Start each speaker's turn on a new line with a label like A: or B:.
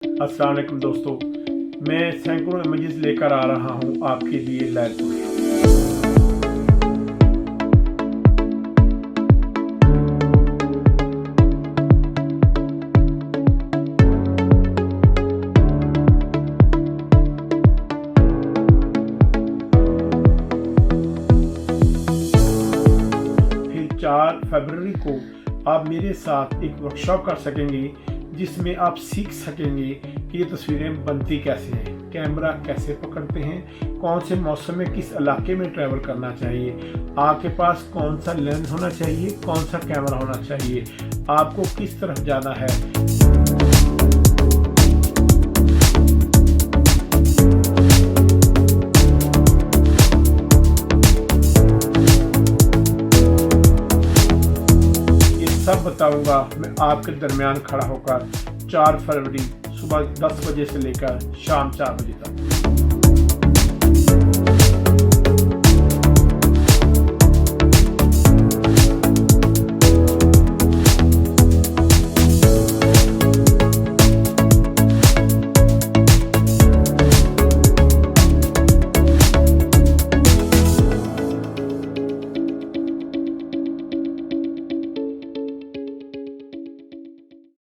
A: अस्सलाम वालेकुम दोस्तों, मैं सैकड़ों इमेजेस लेकर आ रहा हूं आपके लिए लाइव। फिर 4 फरवरी को आप मेरे साथ एक वर्कशॉप कर सकेंगे जिसमें आप सीख सकेंगे कि ये तस्वीरें बनती कैसे हैं, कैमरा कैसे पकड़ते हैं, कौन से मौसम में किस इलाके में ट्रैवल करना चाहिए, आपके पास कौन सा लेंस होना चाहिए, कौन सा कैमरा होना चाहिए, आपको किस तरफ जाना है। सब बताऊंगा मैं आपके दरमियान खड़ा होकर 4 फरवरी सुबह 10 बजे से लेकर शाम 4 बजे तक।